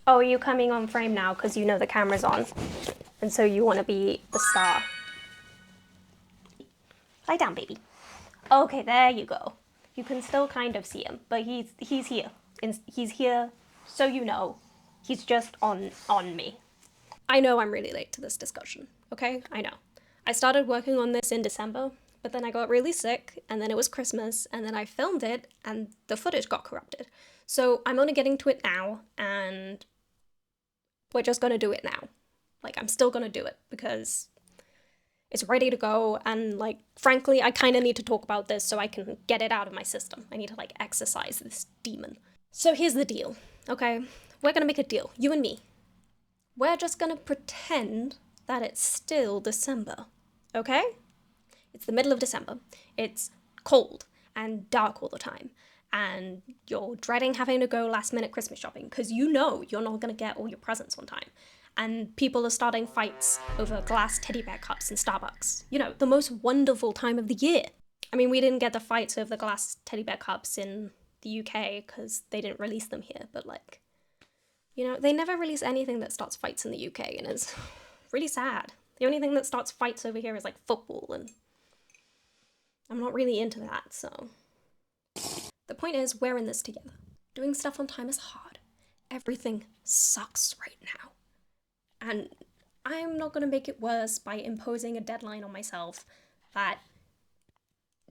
Oh, are you coming on frame now because you know the camera's on? And so you want to be the star. Lie down, baby. Okay, there you go. You can still kind of see him, but he's here. He's here, so you know. He's just on me. I know I'm really late to this discussion, okay? I know. I started working on this in December, but then I got really sick, and then it was Christmas, and then I filmed it, and the footage got corrupted. So I'm only getting to it now, and we're just gonna do it now. Like, I'm still gonna do it because it's ready to go, and like, frankly, I kind of need to talk about this so I can get it out of my system. I need to like exercise this demon. So here's the deal, okay? We're gonna make a deal, you and me. We're just gonna pretend that it's still December, okay? It's the middle of December. It's cold and dark all the time. And you're dreading having to go last minute Christmas shopping because you know you're not gonna get all your presents on time. And people are starting fights over glass teddy bear cups in Starbucks. You know, the most wonderful time of the year. I mean, we didn't get the fights over the glass teddy bear cups in the UK because they didn't release them here, but like, you know, they never release anything that starts fights in the UK, and it's really sad. The only thing that starts fights over here is like football, and I'm not really into that, so. The point is, we're in this together. Doing stuff on time is hard. Everything sucks right now. And I'm not gonna make it worse by imposing a deadline on myself that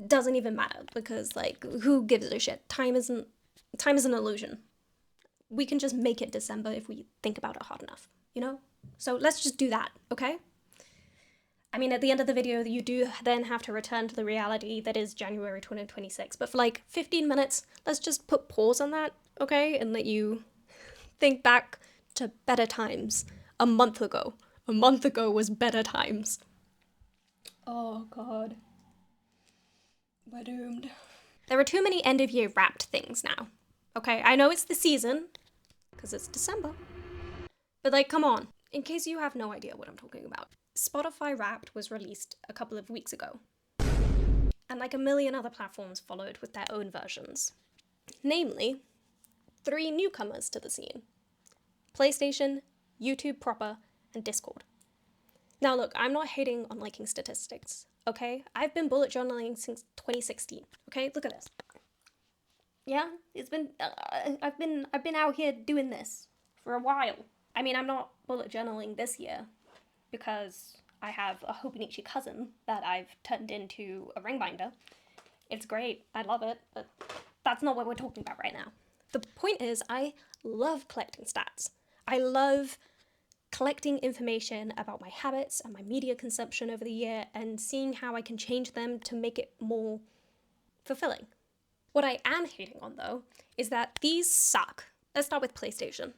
doesn't even matter, because like, who gives a shit? Time is an illusion. We can just make it December if we think about it hard enough, you know? So let's just do that, okay? I mean, at the end of the video, you do then have to return to the reality that is January 2026. But for like 15 minutes, let's just put pause on that, okay? And let you think back to better times. A month ago. A month ago was better times. Oh, God. We're doomed. There are too many end of year wrapped things now. Okay, I know it's the season, because it's December. But like, come on. In case you have no idea what I'm talking about. Spotify Wrapped was released a couple of weeks ago. And like a million other platforms followed with their own versions. Namely, 3 newcomers to the scene. PlayStation, YouTube proper, and Discord. Now look, I'm not hating on liking statistics, okay? I've been bullet journaling since 2016, okay? Look at this. Yeah, it's been, I've been out here doing this for a while. I mean, I'm not bullet journaling this year because I have a Hobonichi cousin that I've turned into a ring binder. It's great, I love it, but that's not what we're talking about right now. The point is, I love collecting stats. I love collecting information about my habits and my media consumption over the year and seeing how I can change them to make it more fulfilling. What I am hating on, though, is that these suck. Let's start with PlayStation.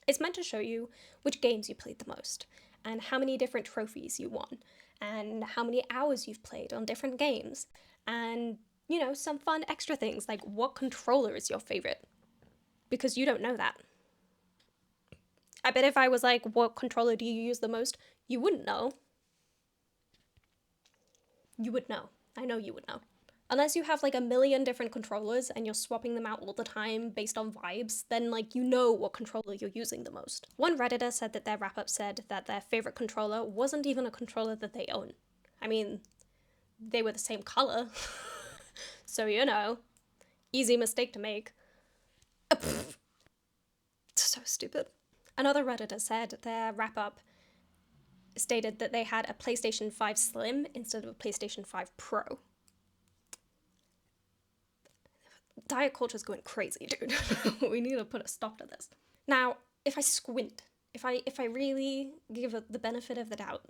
It's meant to show you which games you played the most, and how many different trophies you won, and how many hours you've played on different games, and, you know, some fun extra things like what controller is your favorite, because you don't know that. I bet if I was like, what controller do you use the most, you wouldn't know. You would know. I know you would know. Unless you have like a million different controllers and you're swapping them out all the time based on vibes, then like you know what controller you're using the most. One Redditor said that their wrap-up said that their favorite controller wasn't even a controller that they own. I mean, they were the same color. So, you know, easy mistake to make. So stupid. Another Redditor said their wrap-up stated that they had a PlayStation 5 Slim instead of a PlayStation 5 Pro. Diet culture's going crazy, dude. We need to put a stop to this. Now, if I squint, if I really give it the benefit of the doubt,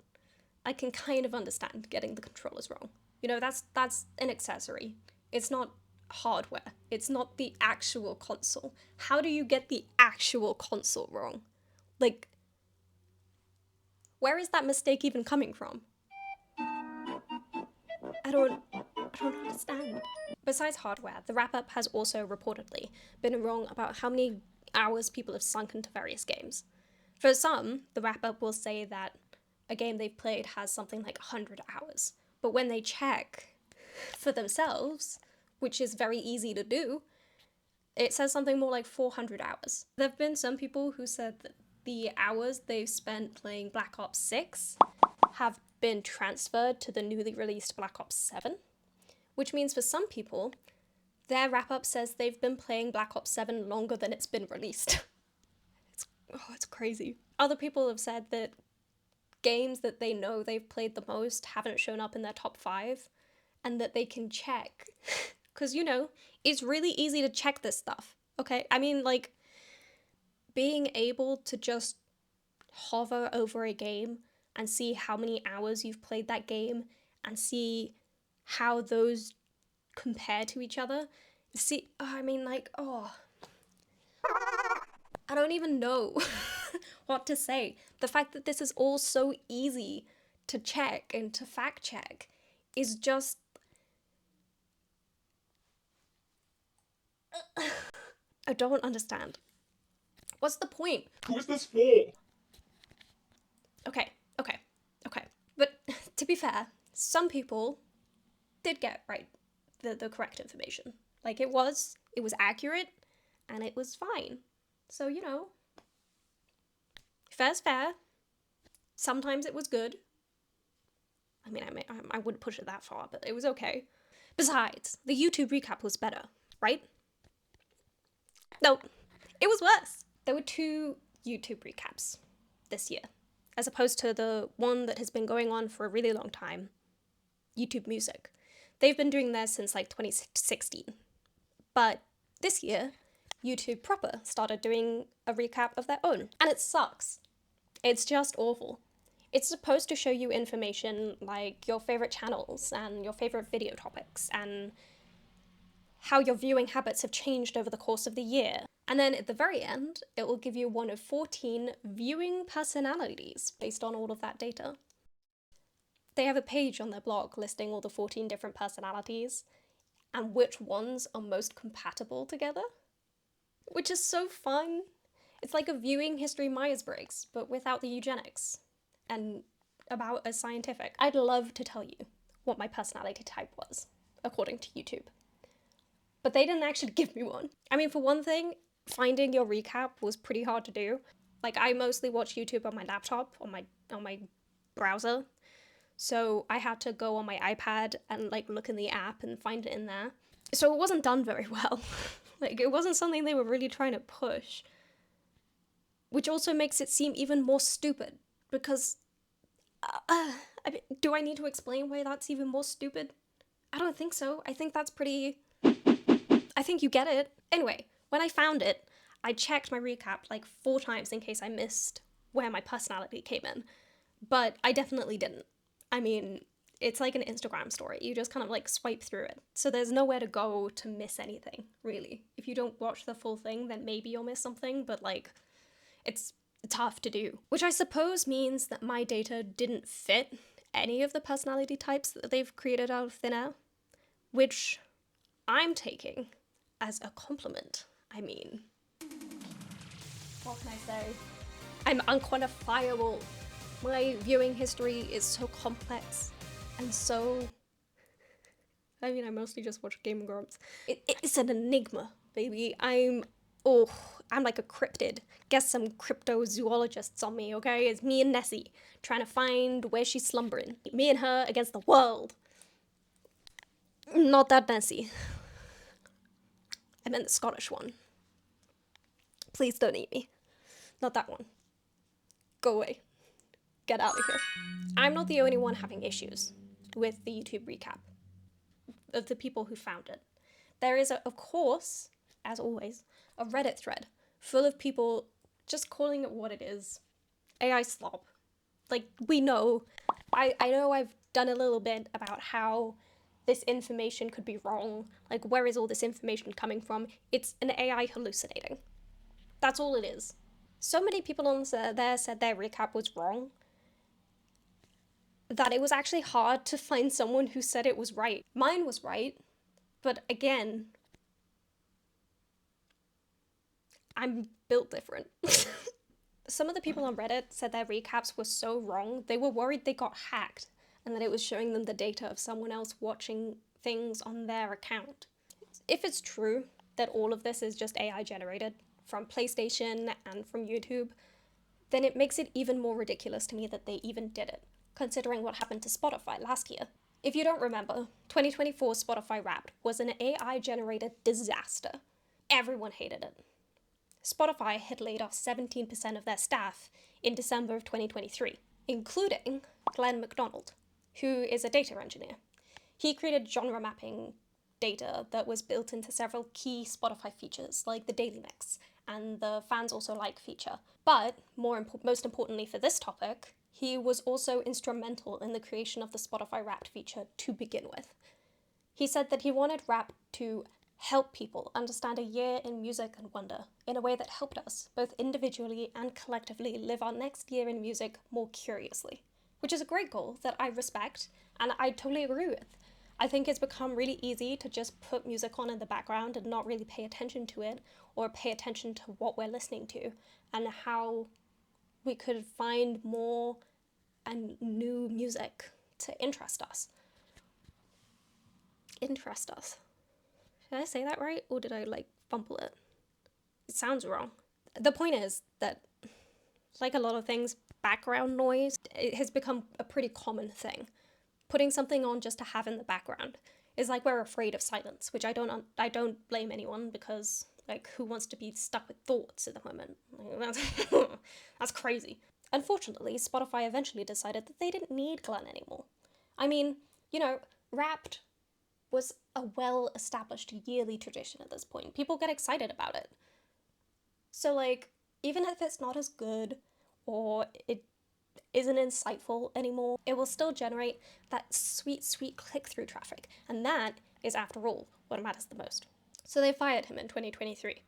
I can kind of understand getting the controllers wrong. You know, that's an accessory. It's not hardware. It's not the actual console. How do you get the actual console wrong? Like, where is that mistake even coming from? I don't understand. Besides hardware, the wrap-up has also reportedly been wrong about how many hours people have sunk into various games. For some, the wrap-up will say that a game they've played has something like 100 hours. But when they check for themselves, which is very easy to do, It says something more like 400 hours. There have been some people who said that the hours they've spent playing Black Ops 6 have been transferred to the newly released Black Ops 7, which means for some people, their wrap-up says they've been playing Black Ops 7 longer than it's been released. It's crazy. Other people have said that games that they know they've played the most haven't shown up in their top 5, and that they can check. Because, you know, it's really easy to check this stuff, okay? I mean, like, being able to just hover over a game and see how many hours you've played that game and see how those compare to each other. See, I mean, like, oh, I don't even know what to say. The fact that this is all so easy to check and to fact check is just... I don't understand. What's the point? Who is this for? Okay. But to be fair, some people did get right the correct information. Like, it was accurate, and it was fine. So, you know, fair's fair. Sometimes it was good. I mean, I wouldn't push it that far, but it was okay. Besides, the YouTube recap was better, right? No, it was worse. There were 2 YouTube recaps this year, as opposed to the one that has been going on for a really long time, YouTube Music. They've been doing theirs since like 2016. But this year, YouTube proper started doing a recap of their own. And it sucks. It's just awful. It's supposed to show you information like your favorite channels and your favorite video topics and how your viewing habits have changed over the course of the year. And then at the very end, it will give you one of 14 viewing personalities based on all of that data. They have a page on their blog listing all the 14 different personalities and which ones are most compatible together, which is so fun. It's like a viewing history Myers-Briggs, but without the eugenics, and about as scientific. I'd love to tell you what my personality type was, according to YouTube. But they didn't actually give me one. I mean, for one thing, finding your recap was pretty hard to do. Like, I mostly watch YouTube on my laptop, on my browser. So I had to go on my iPad and like look in the app and find it in there. So it wasn't done very well. Like, it wasn't something they were really trying to push. Which also makes it seem even more stupid, because I mean, do I need to explain why that's even more stupid? I don't think so. I think that's pretty... I think you get it. Anyway, when I found it, I checked my recap like 4 times in case I missed where my personality came in. But I definitely didn't. I mean, it's like an Instagram story. You just kind of like swipe through it. So there's nowhere to go to miss anything, really. If you don't watch the full thing, then maybe you'll miss something, but like, it's tough to do. Which I suppose means that my data didn't fit any of the personality types that they've created out of thin air, which I'm taking as a compliment. I mean, what can I say? I'm unquantifiable. My viewing history is so complex and so... I mean, I mostly just watch Game Grumps. It's an enigma, baby. I'm like a cryptid. Get some cryptozoologists on me, okay? It's me and Nessie trying to find where she's slumbering. Me and her against the world. Not that Nessie. I meant the Scottish one. Please don't eat me. Not that one. Go away. Get out of here. I'm not the only one having issues with the YouTube recap of the people who found it. There is, of course, as always, a Reddit thread full of people just calling it what it is. AI slop. Like, we know. I know I've done a little bit about how this information could be wrong. Like, where is all this information coming from? It's an AI hallucinating. That's all it is. So many people on there said their recap was wrong that it was actually hard to find someone who said it was right. Mine was right, but again, I'm built different. Some of the people on Reddit said their recaps were so wrong, they were worried they got hacked and that it was showing them the data of someone else watching things on their account. If it's true, that all of this is just AI generated from PlayStation and from YouTube, then it makes it even more ridiculous to me that they even did it, considering what happened to Spotify last year. If you don't remember, 2024 Spotify Wrapped was an AI generated disaster. Everyone hated it. Spotify had laid off 17% of their staff in December of 2023, including Glenn MacDonald, who is a data engineer. He created genre mapping data that was built into several key Spotify features, like the daily mix and the fans also like feature. But most importantly for this topic, he was also instrumental in the creation of the Spotify Wrapped feature to begin with. He said that he wanted Wrapped to help people understand a year in music and wonder in a way that helped us, both individually and collectively, live our next year in music more curiously, which is a great goal that I respect and I totally agree with. I think it's become really easy to just put music on in the background and not really pay attention to it or pay attention to what we're listening to and how we could find more and new music to interest us. Interest us. Did I say that right? Or did I fumble it? It sounds wrong. The point is that, like a lot of things, background noise, it has become a pretty common thing. Putting something on just to have in the background is like we're afraid of silence, which I don't blame anyone because who wants to be stuck with thoughts at the moment? That's crazy. Unfortunately, Spotify eventually decided that they didn't need Glenn anymore. I mean, Wrapped was a well-established yearly tradition at this point. People get excited about it. So even if it's not as good or it isn't insightful anymore, it will still generate that sweet, sweet click-through traffic. And that is, after all, what matters the most. So they fired him in 2023.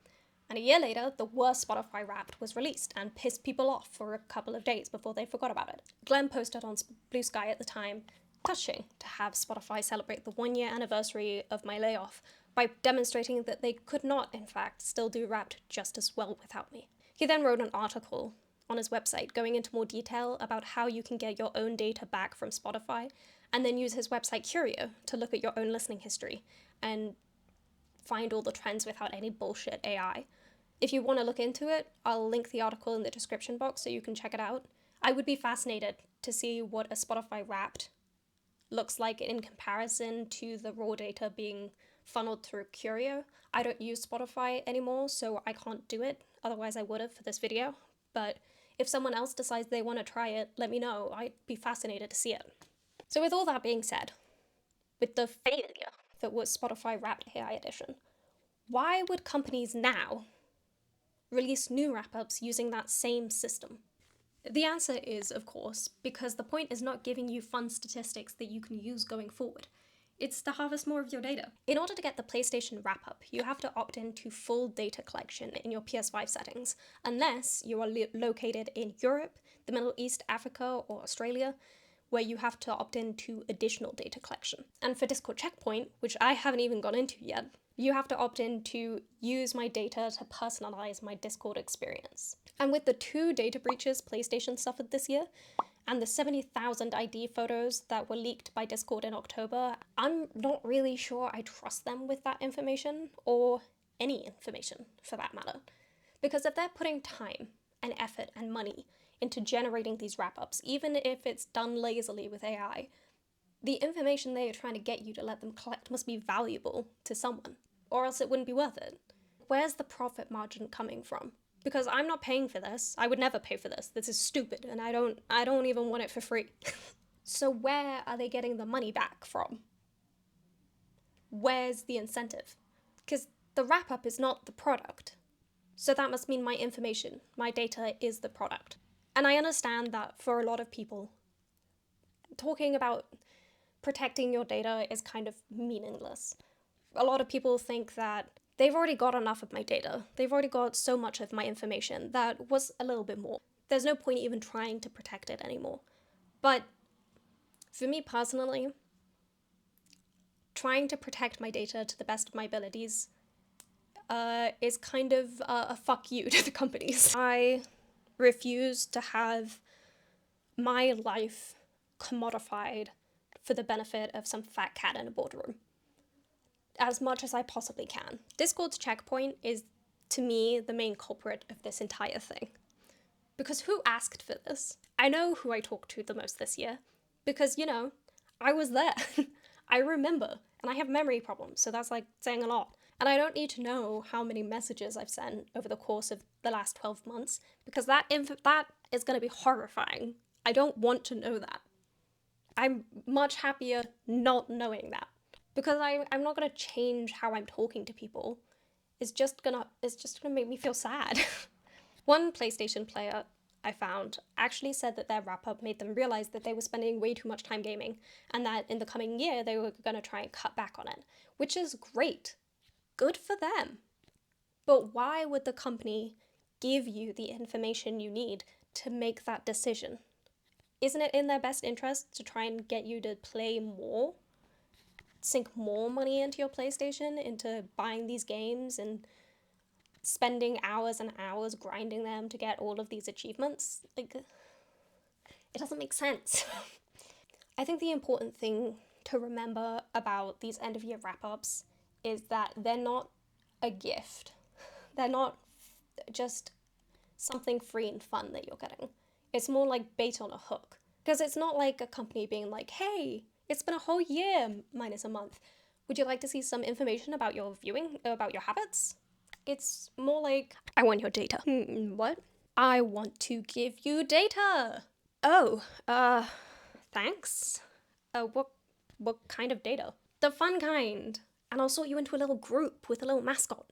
And a year later, the worst Spotify Wrapped was released and pissed people off for a couple of days before they forgot about it. Glenn posted on Blue Sky at the time, touching to have Spotify celebrate the 1-year anniversary of my layoff by demonstrating that they could not, in fact, still do Wrapped just as well without me. He then wrote an article on his website going into more detail about how you can get your own data back from Spotify and then use his website Curio to look at your own listening history and find all the trends without any bullshit AI. If you want to look into it, I'll link the article in the description box so you can check it out. I would be fascinated to see what a Spotify Wrapped looks like in comparison to the raw data being funneled through Curio. I don't use Spotify anymore, so I can't do it. Otherwise I would have for this video. But if someone else decides they want to try it, let me know. I'd be fascinated to see it. So with all that being said, with the failure that was Spotify Wrapped AI Edition, why would companies now release new wrap-ups using that same system? The answer is, of course, because the point is not giving you fun statistics that you can use going forward. It's to harvest more of your data. In order to get the PlayStation wrap-up, you have to opt in to full data collection in your PS5 settings, unless you are located in Europe, the Middle East, Africa, or Australia, where you have to opt in to additional data collection. And for Discord Checkpoint, which I haven't even gone into yet, you have to opt in to use my data to personalize my Discord experience. And with the 2 data breaches PlayStation suffered this year, and the 70,000 ID photos that were leaked by Discord in October, I'm not really sure I trust them with that information, or any information for that matter. Because if they're putting time and effort and money into generating these wrap-ups, even if it's done lazily with AI, the information they are trying to get you to let them collect must be valuable to someone, or else it wouldn't be worth it. Where's the profit margin coming from? Because I'm not paying for this. I would never pay for this. This is stupid, and I don't even want it for free. So where are they getting the money back from? Where's the incentive? Because the wrap-up is not the product. So that must mean my information, my data is the product. And I understand that for a lot of people, talking about protecting your data is kind of meaningless. A lot of people think that they've already got enough of my data. They've already got so much of my information that was a little bit more. There's no point even trying to protect it anymore. But for me personally, trying to protect my data to the best of my abilities is kind of a fuck you to the companies. I refuse to have my life commodified for the benefit of some fat cat in a boardroom. as much as I possibly can. Discord's checkpoint is, to me, the main culprit of this entire thing. Because who asked for this? I know who I talked to the most this year. Because, you know, I was there. I remember. And I have memory problems, so that's like saying a lot. And I don't need to know how many messages I've sent over the course of the last 12 months, because that is going to be horrifying. I don't want to know that. I'm much happier not knowing that. Because I'm not going to change how I'm talking to people. It's just gonna make me feel sad. One PlayStation player I found actually said that their wrap up made them realize that they were spending way too much time gaming, and that in the coming year they were going to try and cut back on it, which is great. Good for them. But why would the company give you the information you need to make that decision? Isn't it in their best interest to try and get you to play more? Sink more money into your PlayStation, into buying these games and spending hours and hours grinding them to get all of these achievements? Like, it doesn't make sense. I think the important thing to remember about these end of year wrap ups is that they're not a gift. They're not just something free and fun that you're getting. It's more like bait on a hook. Because it's not like a company being like, hey, it's been a whole year minus a month. Would you like to see some information about your viewing, about your habits? It's more like, I want your data. What? I want to give you data. Oh, thanks. What kind of data? The fun kind. And I'll sort you into a little group with a little mascot.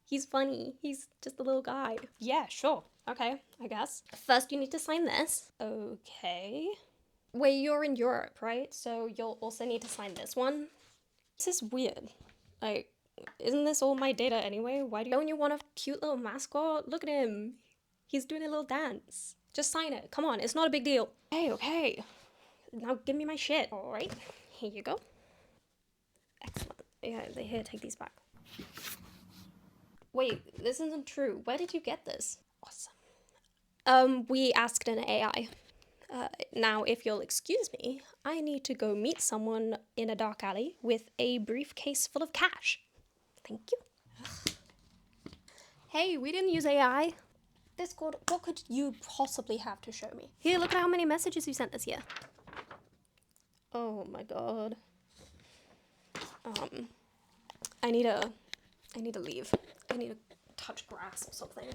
He's funny. He's just a little guy. Yeah, sure. Okay, I guess. First, you need to sign this. Okay. Wait, you're in Europe, right? So you'll also need to sign this one. This is weird. Like, isn't this all my data anyway? Don't you want a cute little mascot? Look at him. He's doing a little dance. Just sign it. Come on, it's not a big deal. Okay. Now give me my shit. All right, here you go. Excellent. Yeah, here, take these back. Wait, this isn't true. Where did you get this? Awesome. We asked an AI. Now, if you'll excuse me, I need to go meet someone in a dark alley with a briefcase full of cash. Thank you. Hey, we didn't use AI. Discord, what could you possibly have to show me? Here, look at how many messages you sent this year. Oh my god. I need to leave. I need to touch grass or something.